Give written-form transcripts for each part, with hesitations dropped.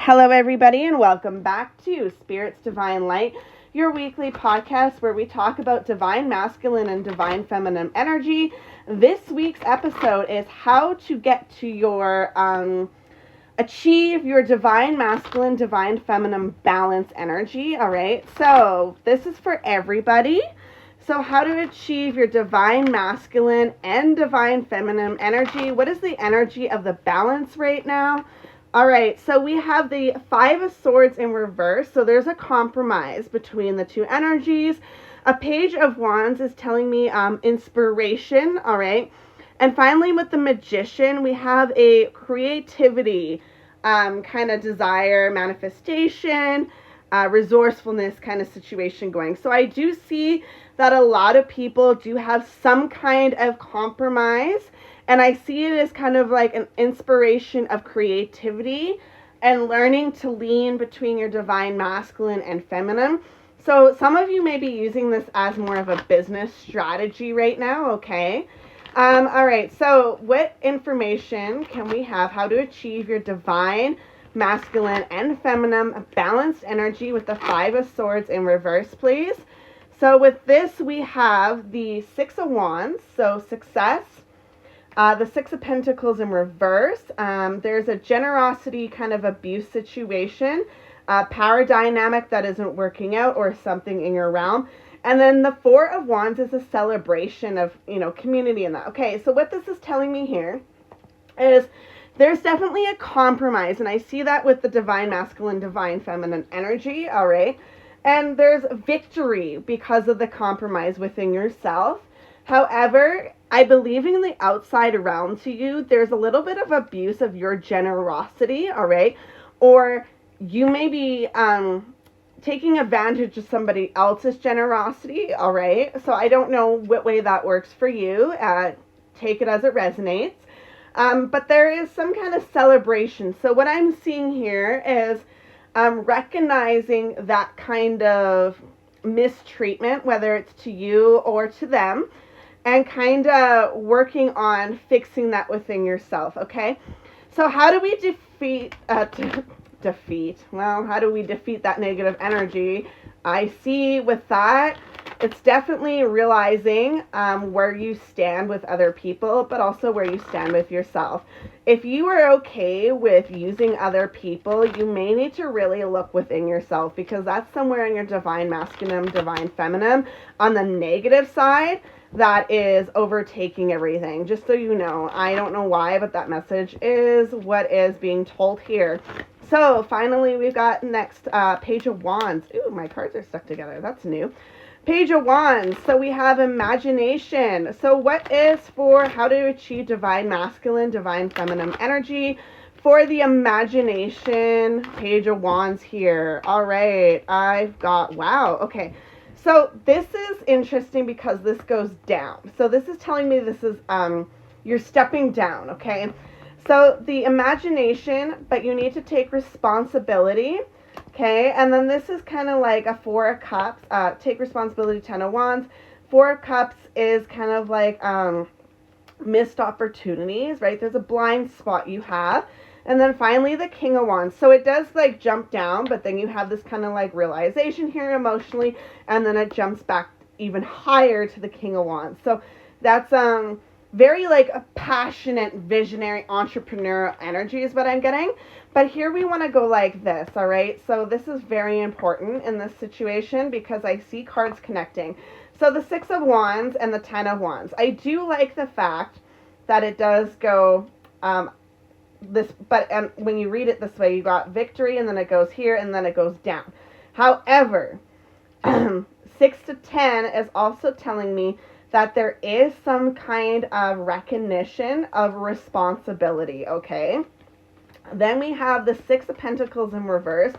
Hello, everybody, and welcome back to Spirit's Divine Light, your weekly podcast where we talk about divine masculine and divine feminine energy. This week's episode is how to get to your, achieve your divine masculine, divine feminine balance energy, all right? So this is for everybody. So how to achieve your divine masculine and divine feminine energy. What is the energy of the balance right now? All right, so we have the Five of Swords in reverse. So there's a compromise between the two energies. A Page of Wands is telling me inspiration, all right? And finally, with the Magician, we have a creativity kind of desire, manifestation, resourcefulness kind of situation going. So I do see that a lot of people do have some kind of compromise. And I see it as kind of like an inspiration of creativity and learning to lean between your divine masculine and feminine. So some of you may be using this as more of a business strategy right now, okay? All right, so what information can we have? How to achieve your divine masculine and feminine balanced energy with the Five of Swords in reverse, please. So with this, we have the Six of Wands, so success. The Six of Pentacles in reverse. There's a generosity kind of abuse situation, power dynamic that isn't working out or something in your realm. And then the Four of Wands is a celebration of, community and that. Okay, so what this is telling me here is there's definitely a compromise. And I see that with the divine masculine, divine feminine energy, all right? And there's victory because of the compromise within yourself. However, I believe in the outside around to you, there's a little bit of abuse of your generosity, all right? Or you may be taking advantage of somebody else's generosity, all right? So I don't know what way that works for you. Take it as it resonates. But there is some kind of celebration. So what I'm seeing here is recognizing that kind of mistreatment, whether it's to you or to them, and kind of working on fixing that within yourself, okay? So how do we how do we defeat that negative energy? I see with that, it's definitely realizing where you stand with other people, but also where you stand with yourself. If you are okay with using other people, you may need to really look within yourself, because that's somewhere in your divine masculine, divine feminine on the negative side that is overtaking everything. Just so you know, I don't know why, but that message is what is being told here. So finally, we've got next Page of Wands. Ooh, my cards are stuck together. That's new. Page of Wands. So we have imagination. So what is for how to achieve divine masculine, divine feminine energy for the imagination? Page of Wands here. All right. I've got, wow. Okay. So this is interesting because this goes down. So this is telling me this is, you're stepping down, okay? So the imagination, but you need to take responsibility, okay? And then this is kind of like a Four of Cups, take responsibility, Ten of Wands. Four of Cups is kind of like missed opportunities, right? There's a blind spot you have. And then finally the King of Wands. So it does like jump down, but then you have this kind of like realization here emotionally, and then it jumps back even higher to the King of Wands. So that's very like a passionate, visionary, entrepreneurial energy is what I'm getting. But here we want to go like this, all right? So this is very important in this situation because I see cards connecting. So the Six of Wands and the Ten of Wands. I do like the fact that it does go but when you read it this way, you got victory, and then it goes here, and then it goes down. However, 6 to 10 is also telling me that there is some kind of recognition of responsibility, okay? Then we have the Six of Pentacles in reverse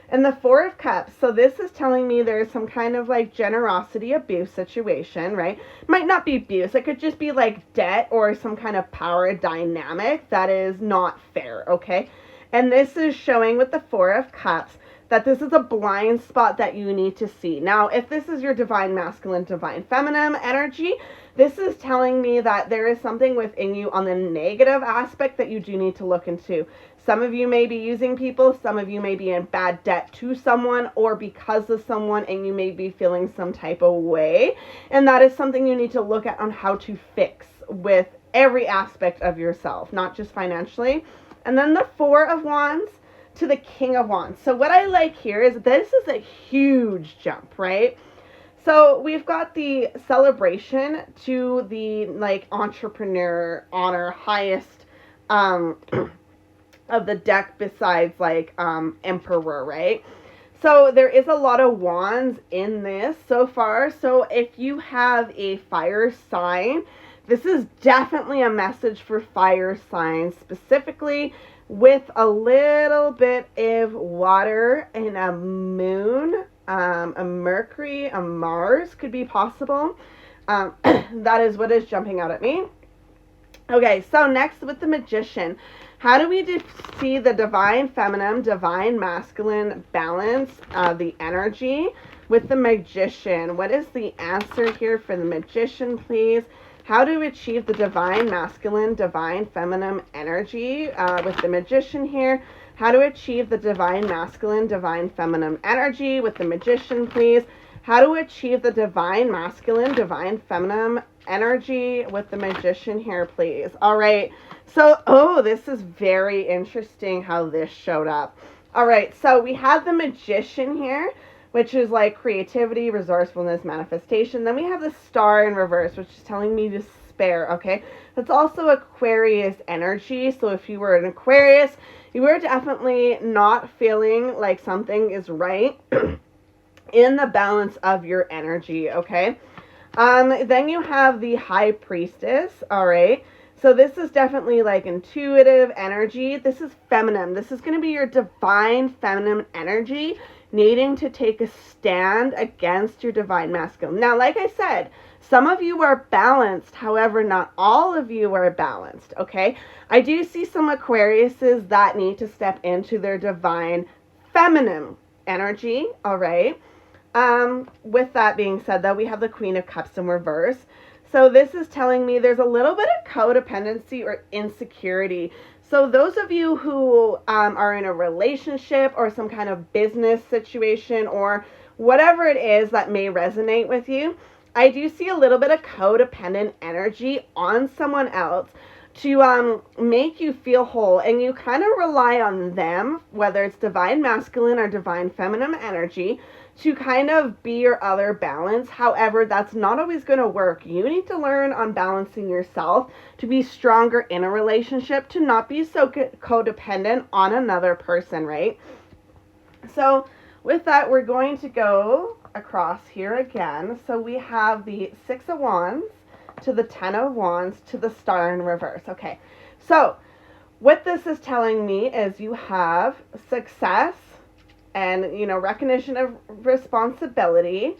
and the Four of Cups. So this is telling me there's some kind of like generosity abuse situation, right? Might not be abuse. It could just be like debt or some kind of power dynamic that is not fair, okay? And this is showing with the Four of Cups that this is a blind spot that you need to see. Now, if this is your divine masculine, divine feminine energy, this is telling me that there is something within you on the negative aspect that you do need to look into. Some of you may be using people, some of you may be in bad debt to someone or because of someone, and you may be feeling some type of way. And that is something you need to look at on how to fix with every aspect of yourself, not just financially. And then the Four of Wands to the King of Wands. So what I like here is this is a huge jump, right? So we've got the celebration to the like entrepreneur honor, highest of the deck besides like Emperor, right? So there is a lot of wands in this so far. So if you have a fire sign, this is definitely a message for fire signs, specifically with a little bit of water and a moon, a Mercury, a Mars could be possible. That is what is jumping out at me. Okay, so next with the Magician. How do we see the divine feminine, divine masculine balance, the energy with the Magician? What is the answer here for the Magician, please? How to achieve the divine masculine, divine feminine energy with the Magician here? How to achieve the divine masculine, divine feminine energy with the Magician, please? How to achieve the divine masculine, divine feminine energy with the Magician here, please. All right. So, this is very interesting how this showed up. All right. So we have the Magician here, which is like creativity, resourcefulness, manifestation. Then we have the Star in reverse, which is telling me despair. Okay. That's also Aquarius energy. So if you were an Aquarius, you were definitely not feeling like something is right in the balance of your energy. Okay. Then you have the High Priestess. All right. So this is definitely like intuitive energy. This is feminine. This is going to be your divine feminine energy needing to take a stand against your divine masculine. Now, like I said, some of you are balanced. However, not all of you are balanced. Okay. I do see some Aquariuses that need to step into their divine feminine energy. All right. With that being said, though, we have the Queen of Cups in reverse. So this is telling me there's a little bit of codependency or insecurity. So those of you who are in a relationship or some kind of business situation or whatever it is that may resonate with you, I do see a little bit of codependent energy on someone else to make you feel whole, and you kind of rely on them, whether it's divine masculine or divine feminine energy, to kind of be your other balance. However, that's not always going to work. You need to learn on balancing yourself to be stronger in a relationship, to not be so codependent on another person, right? So with that, we're going to go across here again. So we have the Six of Wands to the Ten of Wands to the Star in reverse. Okay, so what this is telling me is you have success and, recognition of responsibility,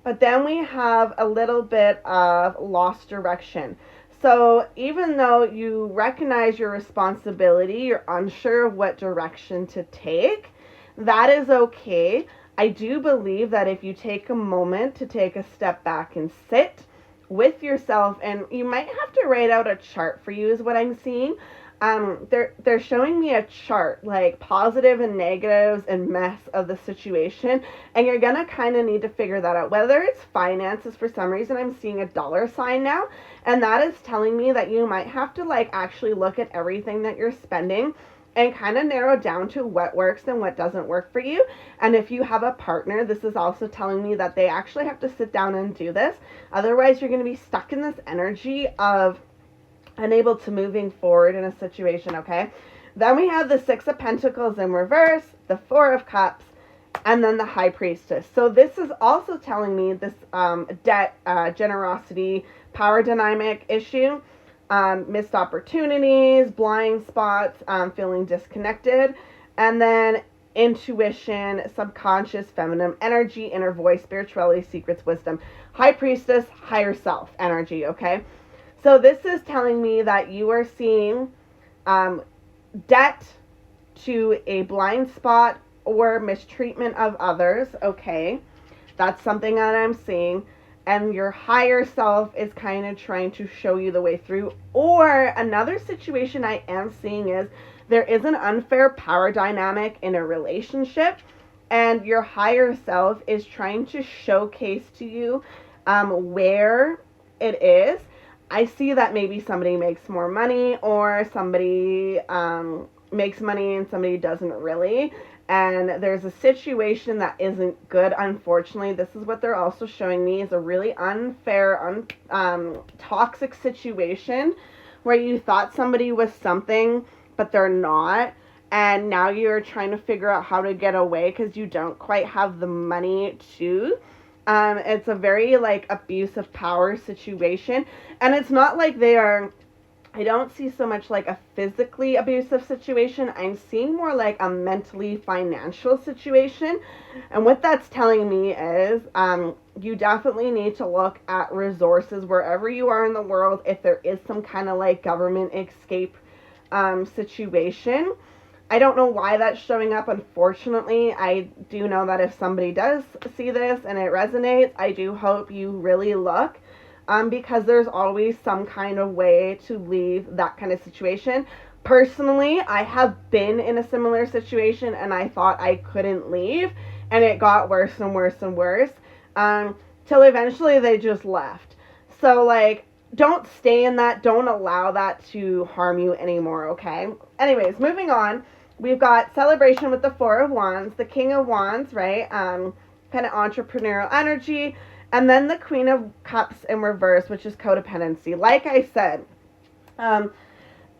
but then we have a little bit of lost direction. So even though you recognize your responsibility, you're unsure of what direction to take, that is okay. I do believe that if you take a moment to take a step back and sit with yourself, and you might have to write out a chart for you is what I'm seeing. They're showing me a chart, like positive and negatives and mess of the situation, and you're gonna kind of need to figure that out. Whether it's finances, for some reason I'm seeing a dollar sign now, and that is telling me that you might have to like actually look at everything that you're spending and kind of narrow down to what works and what doesn't work for you. And if you have a partner, this is also telling me that they actually have to sit down and do this. Otherwise, you're going to be stuck in this energy of unable to moving forward in a situation, okay? Then we have the Six of Pentacles in reverse, the Four of Cups, and then the High Priestess. So this is also telling me this debt, generosity, power dynamic issue. Missed opportunities, blind spots, feeling disconnected, and then intuition, subconscious, feminine energy, inner voice, spirituality, secrets, wisdom, High Priestess, higher self energy, okay? So this is telling me that you are seeing debt to a blind spot or mistreatment of others, okay? That's something that I'm seeing. And your higher self is kind of trying to show you the way through. Or another situation I am seeing is There is an unfair power dynamic in a relationship, and your higher self is trying to showcase to you where it is. I see that maybe somebody makes more money, or somebody makes money and somebody doesn't really. And there's a situation that isn't good, unfortunately. This is what they're also showing me, is a really unfair, toxic situation where you thought somebody was something, but they're not. And now you're trying to figure out how to get away because you don't quite have the money to. It's a very, like, abusive power situation. And it's not like they are... I don't see so much like a physically abusive situation. I'm seeing more like a mentally financial situation. And what that's telling me is you definitely need to look at resources wherever you are in the world. If there is some kind of like government escape situation. I don't know why that's showing up, unfortunately. I do know that if somebody does see this and it resonates, I do hope you really look. Because there's always some kind of way to leave that kind of situation. Personally, I have been in a similar situation and I thought I couldn't leave, and it got worse and worse and worse, till eventually they just left. So, like, don't stay in that. Don't allow that to harm you anymore, okay? Anyways, moving on. We've got celebration with the Four of Wands, the King of Wands, right? Kind of entrepreneurial energy. And then the Queen of Cups in reverse, which is codependency. Like I said,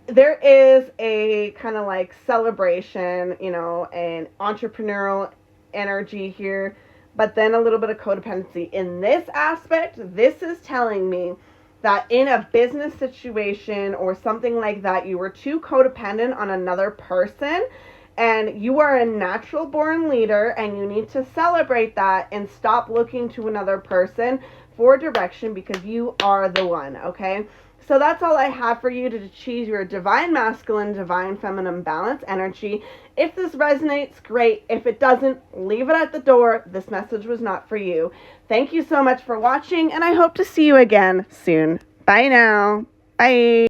there is a kind of like celebration, you know, and entrepreneurial energy here, but then a little bit of codependency. In this aspect, this is telling me that in a business situation or something like that, you were too codependent on another person. And you are a natural born leader, and you need to celebrate that and stop looking to another person for direction, because you are the one, okay? So that's all I have for you to achieve your divine masculine, divine feminine balance energy. If this resonates, great. If it doesn't, leave it at the door. This message was not for you. Thank you so much for watching, and I hope to see you again soon. Bye now. Bye.